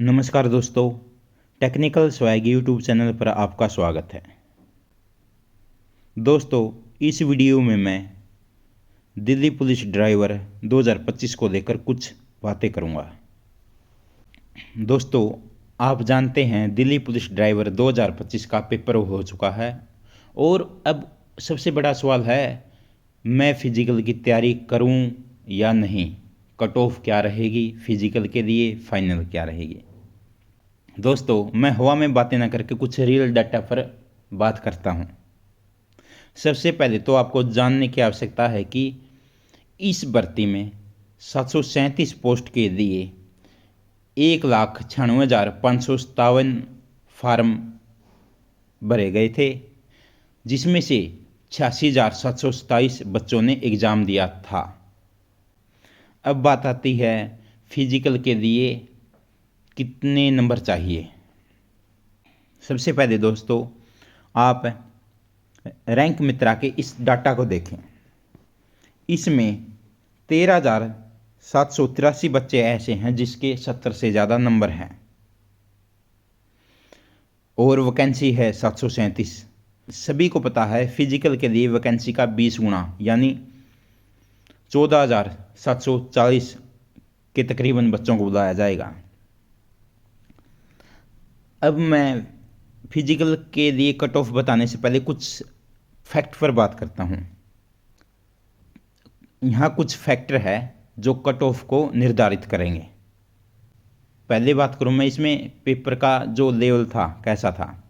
नमस्कार दोस्तों, technical swag YouTube channel पर आपका स्वागत है। दोस्तों, इस वीडियो में मैं दिल्ली पुलिस ड्राइवर 2025 को लेकर कुछ बातें करूंगा। दोस्तों, आप जानते हैं दिल्ली पुलिस ड्राइवर 2025 का पेपर हो चुका है और अब सबसे बड़ा सवाल है, मैं फिजिकल की तैयारी करूं या नहीं, कट ऑफ क्या रहेगी फिजिकल के लिए, फाइनल क्या रहेगी। दोस्तों, मैं हवा में बातें ना करके कुछ रियल डाटा पर बात करता हूं। सबसे पहले तो आपको जानने की आवश्यकता है कि इस भर्ती में 737 पोस्ट के लिए 1,96,557 फार्म भरे गए थे, जिसमें से 86,727 बच्चों ने एग्ज़ाम दिया था। अब बात आती है फिजिकल के लिए कितने नंबर चाहिए। सबसे पहले दोस्तों, आप रैंक मित्रा के इस डाटा को देखें। इसमें 13,783 बच्चे ऐसे हैं जिसके 70 से ज़्यादा नंबर हैं और वैकेंसी है 737। सभी को पता है फिजिकल के लिए वैकेंसी का 20 गुना यानी 14,740 के तकरीबन बच्चों को बुलाया जाएगा। अब मैं फिजिकल के लिए कट ऑफ बताने से पहले कुछ फैक्ट पर बात करता हूँ। यहाँ कुछ फैक्टर है जो कट ऑफ को निर्धारित करेंगे। पहले बात करूँ मैं इसमें पेपर का जो लेवल था कैसा था।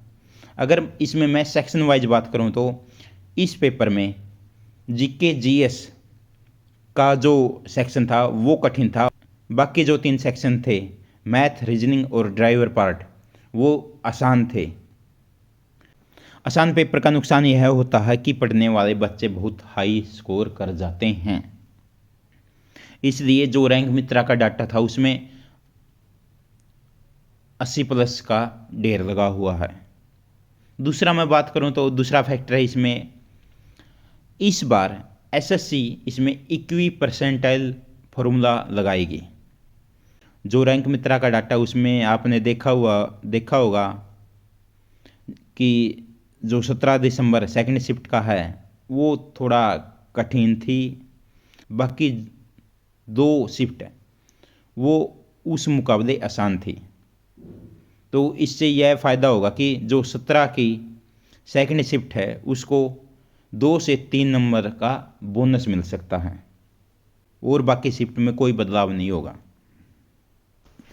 अगर इसमें मैं सेक्शन वाइज बात करूँ तो इस पेपर में जीके जीएस का जो सेक्शन था वो कठिन था। बाकी जो 3 सेक्शन थे, मैथ, रीजनिंग और ड्राइवर पार्ट, वो आसान थे। आसान पेपर का नुकसान यह होता है कि पढ़ने वाले बच्चे बहुत हाई स्कोर कर जाते हैं। इसलिए जो रैंक मित्रा का डाटा था उसमें 80+ का ढेर लगा हुआ है। दूसरा मैं बात करूं तो दूसरा फैक्टर है इसमें, इस बार एसएससी इसमें इक्वी परसेंटाइल फॉर्मूला लगाएगी। जो रैंक मित्रा का डाटा उसमें आपने देखा होगा कि जो 17 दिसंबर सेकंड शिफ्ट का है वो थोड़ा कठिन थी। बाकी 2 शिफ्ट वो उस मुकाबले आसान थी। तो इससे यह फ़ायदा होगा कि जो 17 की सेकंड शिफ्ट है उसको 2 से 3 नंबर का बोनस मिल सकता है और बाकी शिफ्ट में कोई बदलाव नहीं होगा।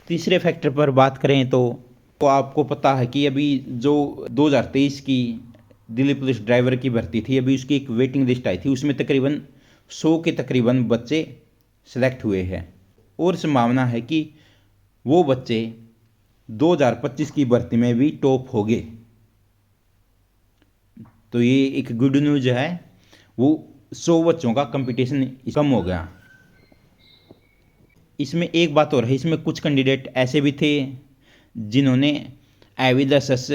तीसरे फैक्टर पर बात करें तो आपको पता है कि अभी जो 2023 की दिल्ली पुलिस ड्राइवर की भर्ती थी, अभी उसकी एक वेटिंग लिस्ट आई थी। उसमें तकरीबन 100 के तकरीबन बच्चे सेलेक्ट हुए हैं और संभावना है कि वो बच्चे 2025 की भर्ती में भी टॉप होंगे। तो ये एक गुड न्यूज़ है, वो 100 बच्चों का कंपटीशन कम हो गया। इसमें एक बात और है, इसमें कुछ कैंडिडेट ऐसे भी थे जिन्होंने एविडेंस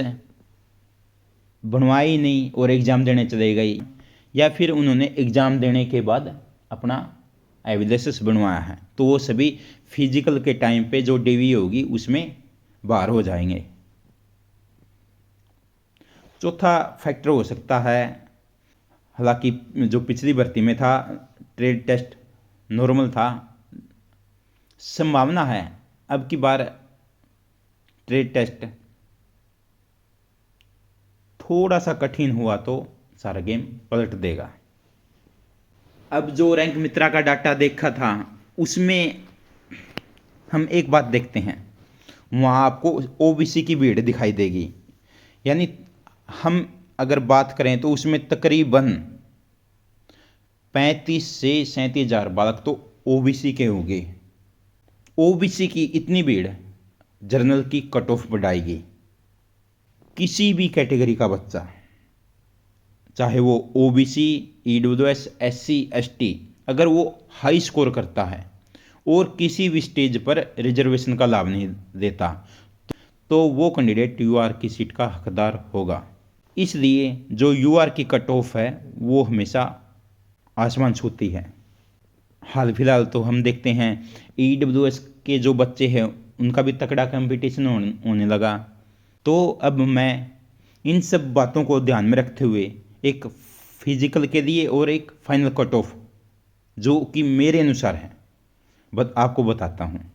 बनवाई नहीं और एग्ज़ाम देने चले गए, या फिर उन्होंने एग्ज़ाम देने के बाद अपना एविडेंस बनवाया है, तो वो सभी फिजिकल के टाइम पे जो डीवी होगी उसमें बाहर हो जाएंगे। चौथा फैक्टर हो सकता है, हालांकि जो पिछली भर्ती में था ट्रेड टेस्ट नॉर्मल था, संभावना है अब की बार ट्रेड टेस्ट थोड़ा सा कठिन हुआ तो सारा गेम पलट देगा। अब जो रैंक मित्रा का डाटा देखा था उसमें हम एक बात देखते हैं, वहाँ आपको ओबीसी की भीड़ दिखाई देगी। यानी हम अगर बात करें तो उसमें तकरीबन 35 से 37 हज़ार बालक तो ओबीसी के होंगे। ओबीसी की इतनी भीड़ जनरल की कट ऑफ बढ़ाएगी। किसी भी कैटेगरी का बच्चा, चाहे वो ओबीसी, ईडब्ल्यूएस, एससी, एसटी, अगर वो हाई स्कोर करता है और किसी भी स्टेज पर रिजर्वेशन का लाभ नहीं देता तो वो कैंडिडेट यूआर की सीट का हकदार होगा। इसलिए जो यूआर की कट ऑफ है वो हमेशा आसमान छूती है। हाल फिलहाल तो हम देखते हैं ईडब्ल्यूएस के जो बच्चे हैं उनका भी तगड़ा कंपटीशन होने लगा। तो अब मैं इन सब बातों को ध्यान में रखते हुए एक फिजिकल के लिए और एक फाइनल कट ऑफ जो कि मेरे अनुसार है आपको बताता हूँ।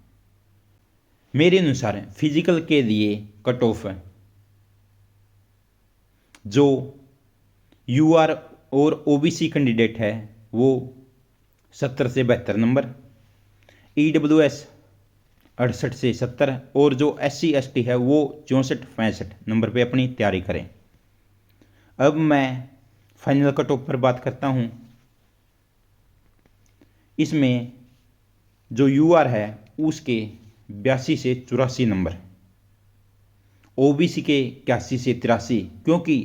मेरे अनुसार फिजिकल के लिए कट ऑफ है जो यूआर और ओबीसी कैंडिडेट है वो 70 से 72 नंबर, ईडब्ल्यूएस 68 से 70 और जो SC ST है वो 64-65 नंबर पे अपनी तैयारी करें। अब मैं फाइनल कट ऑफ पर बात करता हूँ। इसमें जो यूआर है उसके 82 से 84 नंबर, ओबीसी के 81 से 83 क्योंकि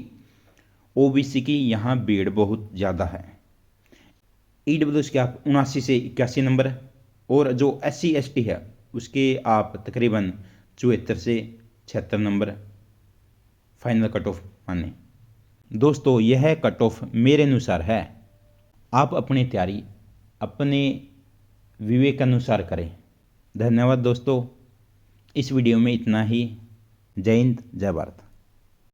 ओबीसी की यहाँ भीड़ बहुत ज़्यादा है, ईडब्ल्यूएस के आप 79 से 81 नंबर और जो SC ST है उसके आप तकरीबन 74 से 76 नंबर फाइनल कट ऑफ माने। दोस्तों यह कट ऑफ मेरे अनुसार है, आप अपनी तैयारी अपने विवेक अनुसार करें। धन्यवाद दोस्तों, इस वीडियो में इतना ही। जय हिंद, जय भारत।